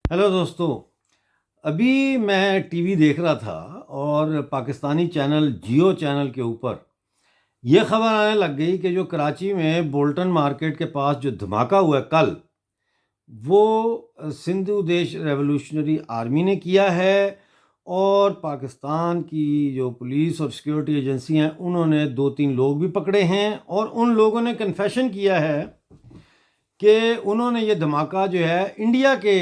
Hello दोस्तों। अभी मैं टीवी देख रहा था और पाकिस्तानी चैनल जियो चैनल के ऊपर ये खबर आने लग गई कि जो कराची में बोल्टन मार्केट के पास जो धमाका हुआ है कल, वो सिंधु देश रेवोल्यूशनरी आर्मी ने किया है। और पाकिस्तान की जो पुलिस और सिक्योरिटी एजेंसी हैं उन्होंने 2-3 लोग भी पकड़े हैं और उन लोगों ने कन्फेशन किया है कि उन्होंने ये धमाका जो है इंडिया के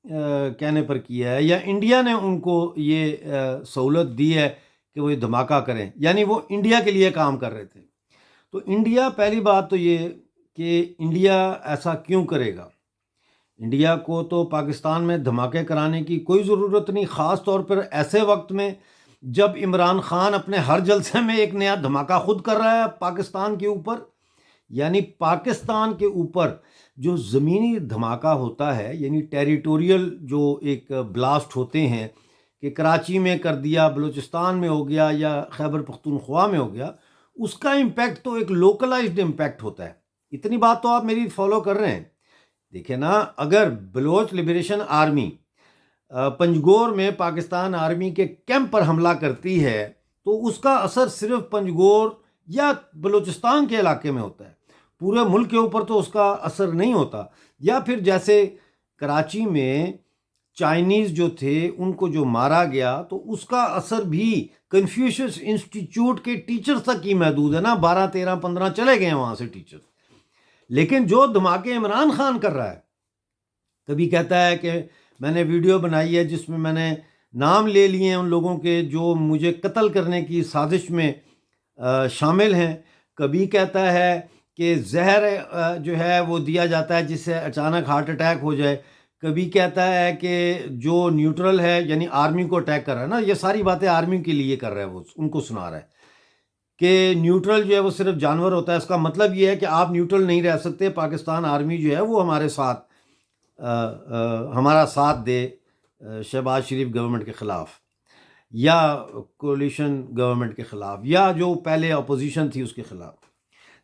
कहने पर किया है, या इंडिया ने उनको ये सहूलत दी है कि वो ये धमाका करें, यानी वो इंडिया के लिए काम कर रहे थे। तो इंडिया, पहली बात तो ये कि इंडिया ऐसा क्यों करेगा। इंडिया को तो पाकिस्तान में धमाके कराने की कोई ज़रूरत नहीं, ख़ास तौर पर ऐसे वक्त में जब इमरान खान अपने हर जलसे में एक नया धमाका खुद कर रहा है पाकिस्तान के ऊपर। यानी पाकिस्तान के ऊपर जो ज़मीनी धमाका होता है, यानी टेरिटोरियल जो एक ब्लास्ट होते हैं कि कराची में कर दिया, बलूचिस्तान में हो गया या खैबर पख्तूनख्वा में हो गया, उसका इम्पैक्ट तो एक लोकलाइज्ड इम्पैक्ट होता है। इतनी बात तो आप मेरी फॉलो कर रहे हैं। देखिए ना, अगर बलोच लिबरेशन आर्मी पंजगोर में पाकिस्तान आर्मी के कैंप पर हमला करती है तो उसका असर सिर्फ पंजगोर या बलूचिस्तान के इलाके में होता है, पूरे मुल्क के ऊपर तो उसका असर नहीं होता। या फिर जैसे कराची में चाइनीज़ जो थे उनको जो मारा गया तो उसका असर भी कन्फ्यूशियस इंस्टीट्यूट के टीचर्स तक ही महदूद है ना, 12, 13, 15 चले गए वहाँ से टीचर। लेकिन जो धमाके इमरान खान कर रहा है, कभी कहता है कि मैंने वीडियो बनाई है जिसमें मैंने नाम ले लिए हैं उन लोगों के जो मुझे कत्ल करने की साजिश में शामिल हैं। कभी कहता है कि जहर जो है वो दिया जाता है जिससे अचानक हार्ट अटैक हो जाए। कभी कहता है कि जो न्यूट्रल है यानी आर्मी को अटैक कर रहा है ना, ये सारी बातें आर्मी के लिए कर रहा है, वो उनको सुना रहा है कि न्यूट्रल जो है वो सिर्फ जानवर होता है। इसका मतलब ये है कि आप न्यूट्रल नहीं रह सकते, पाकिस्तान आर्मी जो है वो हमारे साथ हमारा साथ दे शहबाज शरीफ गवर्नमेंट के ख़िलाफ़ या कोलिशन गवर्नमेंट के ख़िलाफ़ या जो पहले अपोजिशन थी उसके ख़िलाफ़।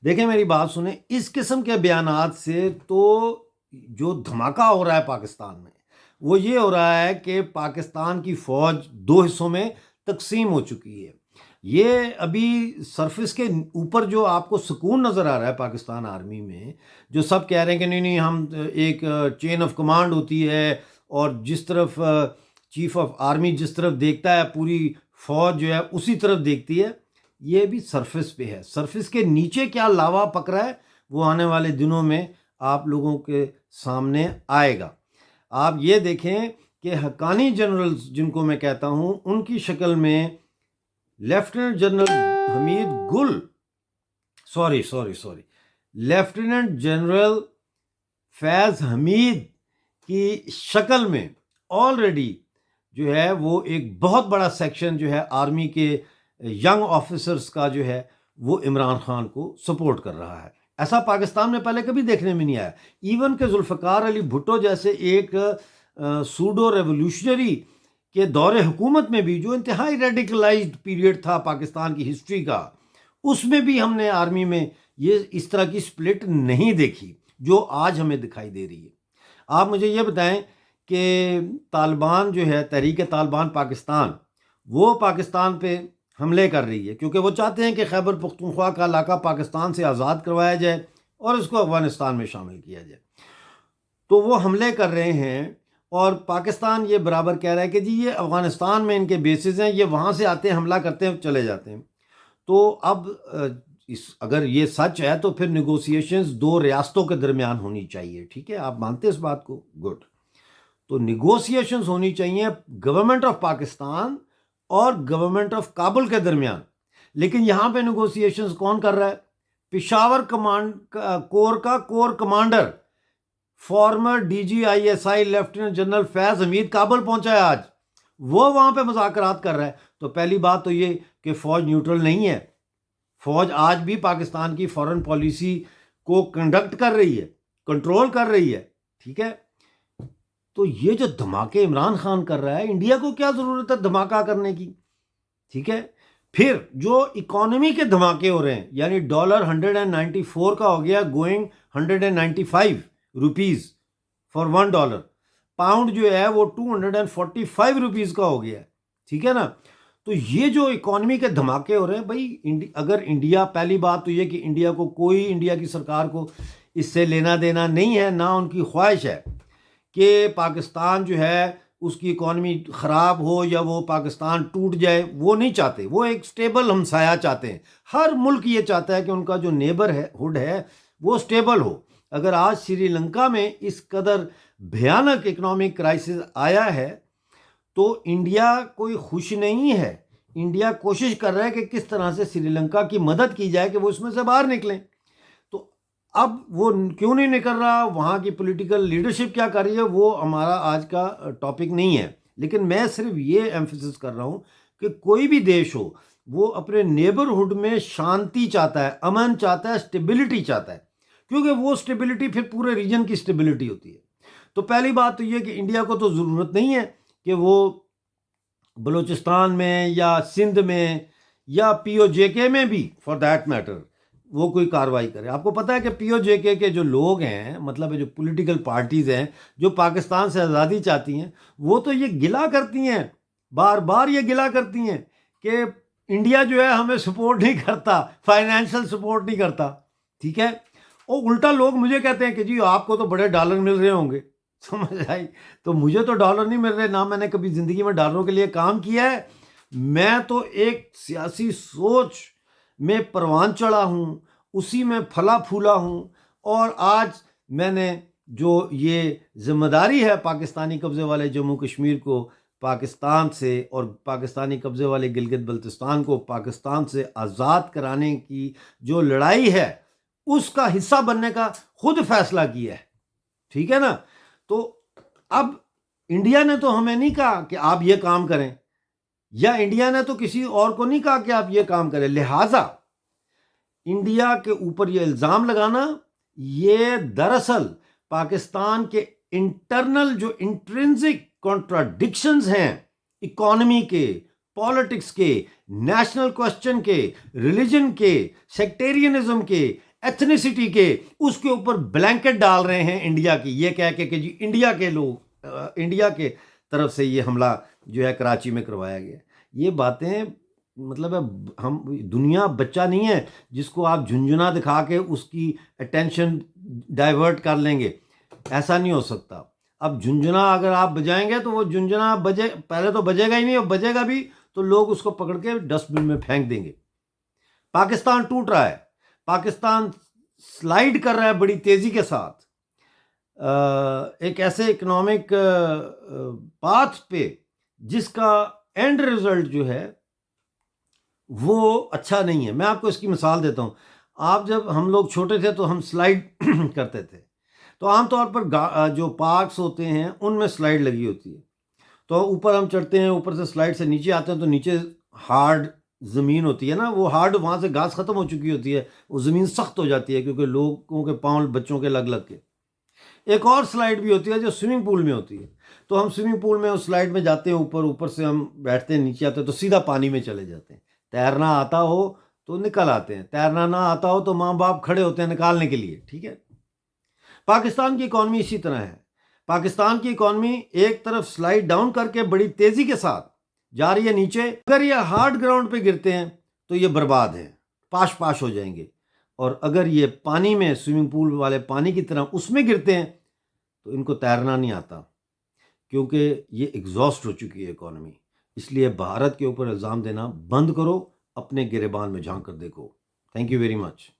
देखें, मेरी बात सुने, इस किस्म के बयानात से तो जो धमाका हो रहा है पाकिस्तान में वो ये हो रहा है कि पाकिस्तान की फ़ौज 2 हिस्सों में तकसीम हो चुकी है। ये अभी सरफेस के ऊपर जो आपको सुकून नज़र आ रहा है पाकिस्तान आर्मी में, जो सब कह रहे हैं कि नहीं नहीं हम एक चेन ऑफ कमांड होती है और जिस तरफ चीफ ऑफ आर्मी जिस तरफ देखता है पूरी फ़ौज जो है उसी तरफ देखती है, ये भी सरफेस पे है। सरफेस के नीचे क्या लावा पक रहा है वो आने वाले दिनों में आप लोगों के सामने आएगा। आप ये देखें कि हक्कानी जनरल्स जिनको मैं कहता हूँ उनकी शक्ल में लेफ्टिनेंट जनरल हमीद गुल लेफ्टिनेंट जनरल फैज़ हमीद की शक्ल में ऑलरेडी जो है वो एक बहुत बड़ा सेक्शन जो है आर्मी के यंग ऑफिसर्स का जो है वो इमरान खान को सपोर्ट कर रहा है। ऐसा पाकिस्तान में पहले कभी देखने में नहीं आया। इवन के जुल्फ़िकार अली भुट्टो जैसे एक सूडो रेवोल्यूशनरी के दौरे हुकूमत में भी, जो इंतहाई रेडिकलाइज्ड पीरियड था पाकिस्तान की हिस्ट्री का, उसमें भी हमने आर्मी में ये इस तरह की स्प्लिट नहीं देखी जो आज हमें दिखाई दे रही है। आप मुझे ये बताएं कि तालिबान जो है, तहरीक तालिबान पाकिस्तान, वो पाकिस्तान पे हमले कर रही है क्योंकि वो चाहते हैं कि खैबर पख्तूनख्वा का इलाका पाकिस्तान से आज़ाद करवाया जाए और इसको अफ़गानिस्तान में शामिल किया जाए। तो वो हमले कर रहे हैं और पाकिस्तान ये बराबर कह रहा है कि जी ये अफ़गानिस्तान में इनके बेसिस हैं, ये वहाँ से आते हैं, हमला करते हैं, चले जाते हैं। तो अब अगर ये सच है तो फिर निगोसिएशंस 2 रियासतों के दरमियान होनी चाहिए। ठीक है, आप मानते हैं इस बात को? गुड। तो निगोसिएशंस होनी चाहिए गवर्नमेंट ऑफ पाकिस्तान और गवर्नमेंट ऑफ काबुल के दरमियान। लेकिन यहाँ पे निगोसिएशंस कौन कर रहा है? पेशावर कोर का corps commander former DGISI lieutenant general Faiz Hameed Kabul पहुंचा है आज, वो वहाँ पे मुज़ाकरात कर रहा है। तो पहली बात तो ये कि फ़ौज न्यूट्रल नहीं है, फ़ौज आज भी पाकिस्तान की फॉरेन पॉलिसी को कंडक्ट कर रही है, कंट्रोल कर रही है। ठीक है, तो ये जो धमाके इमरान खान कर रहा है, इंडिया को क्या ज़रूरत है धमाका करने की? ठीक है, फिर जो इकोनॉमी के धमाके हो रहे हैं, यानी डॉलर 194 का हो गया गोइंग 195 रुपीज़ फॉर $1। پاؤنڈ جو ہے وہ 245 روپیز کا ہو گیا ہے، ٹھیک ہے نا. تو یہ جو اکانومی کے دھماکے ہو رہے ہیں بھائی، اگر انڈیا، پہلی بات تو یہ کہ انڈیا کو انڈیا کی سرکار کو اس سے لینا دینا نہیں ہے، نہ ان کی خواہش ہے کہ پاکستان جو ہے اس کی اکانومی خراب ہو یا وہ پاکستان ٹوٹ جائے. وہ نہیں چاہتے، وہ ایک سٹیبل ہمسایہ چاہتے ہیں. ہر ملک یہ چاہتا ہے کہ ان کا جو نیبر ہوڈ ہے وہ سٹیبل ہو. اگر آج سری لنکا میں اس قدر بھیانک اکنامک کرائسس آیا ہے تو انڈیا کوئی خوش نہیں ہے. انڈیا کوشش کر رہا ہے کہ کس طرح سے سری لنکا کی مدد کی جائے کہ وہ اس میں سے باہر نکلیں. تو اب وہ کیوں نہیں نکل رہا، وہاں کی پولیٹیکل لیڈرشپ کیا کر رہی ہے، وہ ہمارا آج کا ٹاپک نہیں ہے. لیکن میں صرف یہ ایمفیسس کر رہا ہوں کہ کوئی بھی دیش ہو وہ اپنے نیبرہڈ میں شانتی چاہتا ہے، امن چاہتا ہے، سٹیبلٹی چاہتا ہے، کیونکہ وہ سٹیبلٹی پھر پورے ریجن کی سٹیبلٹی ہوتی ہے. تو پہلی بات تو یہ کہ انڈیا کو تو ضرورت نہیں ہے کہ وہ بلوچستان میں یا سندھ میں یا پی او جے کے میں بھی فار دیٹ میٹر وہ کوئی کارروائی کرے. آپ کو پتہ ہے کہ پی او جے کے جو لوگ ہیں، مطلب جو پولیٹیکل پارٹیز ہیں جو پاکستان سے آزادی چاہتی ہیں، وہ تو یہ گلا کرتی ہیں، بار بار یہ گلا کرتی ہیں کہ انڈیا جو ہے ہمیں سپورٹ نہیں کرتا، فائنینشیل سپورٹ نہیں کرتا، ٹھیک ہے. اور الٹا لوگ مجھے کہتے ہیں کہ جی آپ کو تو بڑے ڈالر مل رہے ہوں گے. سمجھ آئی؟ تو مجھے تو ڈالر نہیں مل رہے، نہ میں نے کبھی زندگی میں ڈالروں کے لیے کام کیا ہے. میں تو ایک سیاسی سوچ میں پروان چڑھا ہوں، اسی میں پھلا پھولا ہوں. اور آج میں نے جو یہ ذمہ داری ہے پاکستانی قبضے والے جموں کشمیر کو پاکستان سے اور پاکستانی قبضے والے گلگت بلتستان کو پاکستان سے آزاد کرانے کی جو لڑائی ہے اس کا حصہ بننے کا خود فیصلہ کیا ہے، ٹھیک ہے نا. تو اب انڈیا نے تو ہمیں نہیں کہا کہ آپ یہ کام کریں، یا انڈیا نے تو کسی اور کو نہیں کہا کہ آپ یہ کام کریں. لہٰذا انڈیا کے اوپر یہ الزام لگانا یہ دراصل پاکستان کے انٹرنل جو انٹرنسک کانٹراڈکشنز ہیں، اکانومی کے، پالیٹکس کے، نیشنل کوسچن کے، ریلیجن کے، سیکٹیرینزم کے، ایتھنیسٹی کے، اس کے اوپر بلینکٹ ڈال رہے ہیں انڈیا کی، یہ کہہ کے کہ جی انڈیا کے لوگ، انڈیا کے طرف سے یہ حملہ جو ہے کراچی میں کروایا گیا. یہ باتیں مطلب ہے، ہم دنیا بچہ نہیں ہے جس کو آپ جھنجھنا دکھا کے اس کی اٹینشن ڈائیورٹ کر لیں گے. ایسا نہیں ہو سکتا. اب جھنجھنا اگر آپ بجائیں گے تو وہ جھنجھنا پہلے تو بجے گا ہی نہیں، اور بجے گا بھی تو لوگ اس کو پکڑ کے ڈسٹ بن میں پھینک دیں گے. پاکستان ٹوٹ رہا ہے، پاکستان سلائیڈ کر رہا ہے بڑی تیزی کے ساتھ ایک ایسے اکنامک پاتھ پہ جس کا اینڈ رزلٹ جو ہے وہ اچھا نہیں ہے. میں آپ کو اس کی مثال دیتا ہوں. آپ جب ہم لوگ چھوٹے تھے تو ہم سلائیڈ کرتے تھے، تو عام طور پر جو پارکس ہوتے ہیں ان میں سلائیڈ لگی ہوتی ہے. تو اوپر ہم چڑھتے ہیں، اوپر سے سلائیڈ سے نیچے آتے ہیں تو نیچے ہارڈ زمین ہوتی ہے نا، وہ ہارڈ، وہاں سے گھاس ختم ہو چکی ہوتی ہے، وہ زمین سخت ہو جاتی ہے کیونکہ لوگوں کے پاؤں بچوں کے لگ کے. ایک اور سلائیڈ بھی ہوتی ہے جو سوئمنگ پول میں ہوتی ہے. تو ہم سوئمنگ پول میں اس سلائیڈ میں جاتے ہیں، اوپر سے ہم بیٹھتے ہیں، نیچے آتے ہیں تو سیدھا پانی میں چلے جاتے ہیں. تیرنا آتا ہو تو نکل آتے ہیں، تیرنا نہ آتا ہو تو ماں باپ کھڑے ہوتے ہیں نکالنے کے لیے، ٹھیک ہے. پاکستان کی اکانومی اسی طرح ہے. پاکستان کی اکانومی ایک طرف سلائیڈ ڈاؤن کر کے بڑی تیزی کے ساتھ جا رہی ہے نیچے. اگر یہ ہارڈ گراؤنڈ پہ گرتے ہیں تو یہ برباد ہیں، پاش ہو جائیں گے. اور اگر یہ پانی میں، سوئمنگ پول والے پانی کی طرح اس میں گرتے ہیں تو ان کو تیرنا نہیں آتا، کیونکہ یہ ایگزاسٹ ہو چکی ہے اکانومی. اس لیے بھارت کے اوپر الزام دینا بند کرو، اپنے گریبان میں جھانک کر دیکھو. Thank you very much.